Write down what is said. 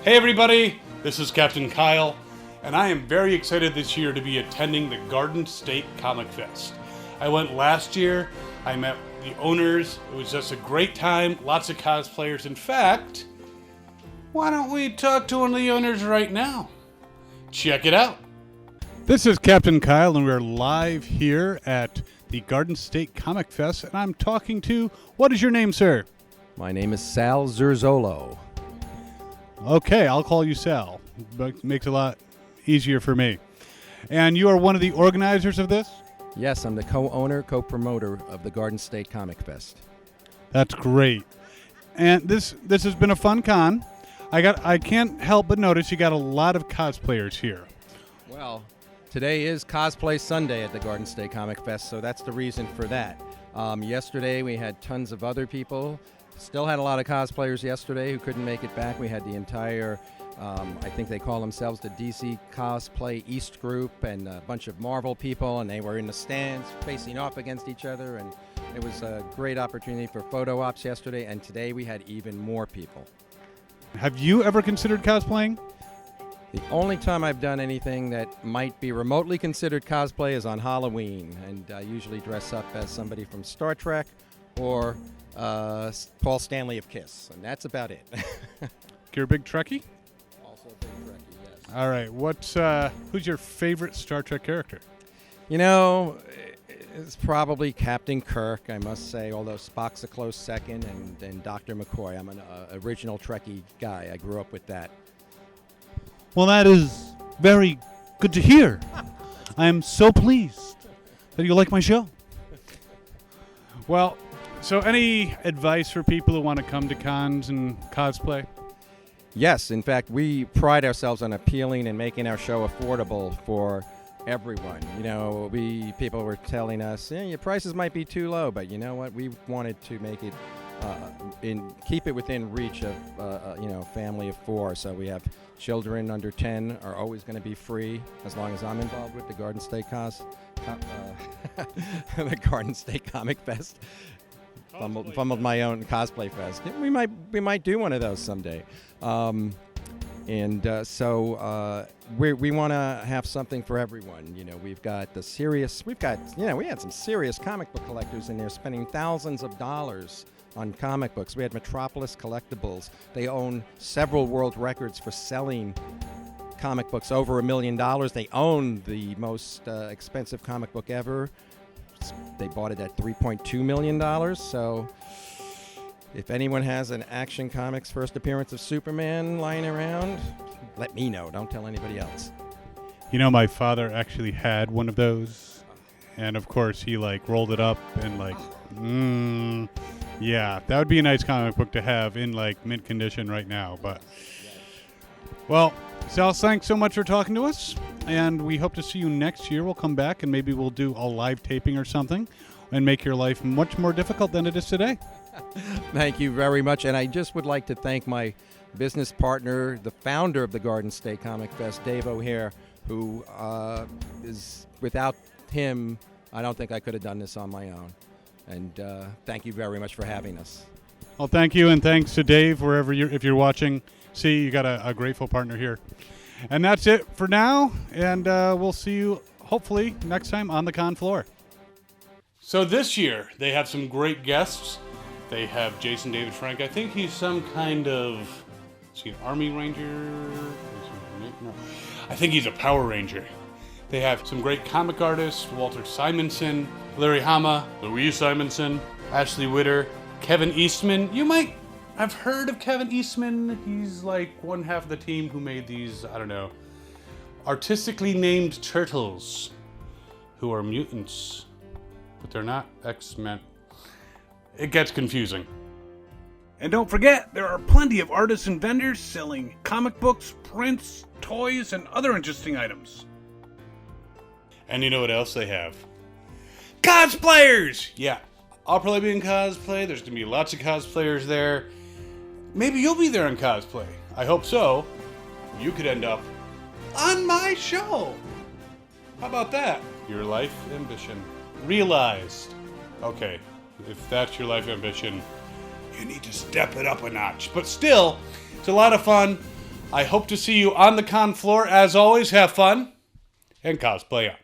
Hey everybody, this is Captain Kyle, and I am very excited this year to be attending the Garden State Comic Fest. I went last year, I met the owners, it was just a great time, lots of cosplayers. In fact, why don't we talk to one of the owners right now? Check it out. This is Captain Kyle, and we're live here at the Garden State Comic Fest, and I'm talking to, what is your name, sir? My name is Sal Zerzolo. Okay, I'll call you Sal. But makes it a lot easier for me. And you are one of the organizers of this? Yes, I'm the co-owner, co-promoter of the Garden State Comic Fest. That's great. And this has been a fun con. I can't help but notice you got a lot of cosplayers here. Well, today is Cosplay Sunday at the Garden State Comic Fest, so that's the reason for that. Yesterday we had tons of other people. Still had a lot of cosplayers yesterday who couldn't make it back. We had the entire, I think they call themselves the DC Cosplay East Group, and a bunch of Marvel people, and they were in the stands facing off against each other, and it was a great opportunity for photo ops yesterday, and today we had even more people. Have you ever considered cosplaying? The only time I've done anything that might be remotely considered cosplay is on Halloween, and I usually dress up as somebody from Star Trek or Paul Stanley of Kiss, and that's about it. You're a big Trekkie? Also a big Trekkie, yes. All right. Who's your favorite Star Trek character? You know, it's probably Captain Kirk, I must say, although Spock's a close second, and Dr. McCoy. I'm an original Trekkie guy. I grew up with that. Well, that is very good to hear. I am so pleased that you like my show. Well, so any advice for people who want to come to cons and cosplay? Yes, in fact, we pride ourselves on appealing and making our show affordable for everyone. You know, people were telling us, your prices might be too low, but you know what? We wanted to make it keep it within reach of family of four. So we have children under 10 are always going to be free as long as I'm involved with the Garden State the Garden State Comic Fest. Fumbled my own cosplay fest. We might do one of those someday. So we want to have something for everyone. You know, we had some serious comic book collectors in there spending thousands of dollars on comic books. We had Metropolis Collectibles. They own several world records for selling comic books over $1 million. They own the most expensive comic book ever. They bought it at $3.2 million. So if anyone has an Action Comics first appearance of Superman lying around, let me know. Don't tell anybody else. You know, my father actually had one of those. And of course, he rolled it up and yeah, that would be a nice comic book to have in mint condition right now. But well, Sal, thanks so much for talking to us, and we hope to see you next year. We'll come back and maybe we'll do a live taping or something and make your life much more difficult than it is today. Thank you very much, and I just would like to thank my business partner, the founder of the Garden State Comic Fest, Dave O'Hare, who is, without him, I don't think I could have done this on my own. And thank you very much for having us. Well, thank you, and thanks to Dave, if you're watching. See, you got a grateful partner here. And that's it for now, and we'll see you hopefully next time on the con floor. So this year, they have some great guests. They have Jason David Frank. I think he's some kind of, is he an Army Ranger? No. I think he's a Power Ranger. They have some great comic artists, Walter Simonson, Larry Hama, Louise Simonson, Ashley Witter, Kevin Eastman. You might have heard of Kevin Eastman. He's one half of the team who made these, artistically named turtles who are mutants, but they're not X-Men. It gets confusing. And don't forget, there are plenty of artists and vendors selling comic books, prints, toys, and other interesting items. And you know what else they have? Cosplayers! Yeah, I'll probably be in cosplay. There's going to be lots of cosplayers there. Maybe you'll be there in cosplay. I hope so. You could end up on my show. How about that? Your life ambition realized. Okay, if that's your life ambition, you need to step it up a notch. But still, it's a lot of fun. I hope to see you on the con floor. As always, have fun and cosplay on.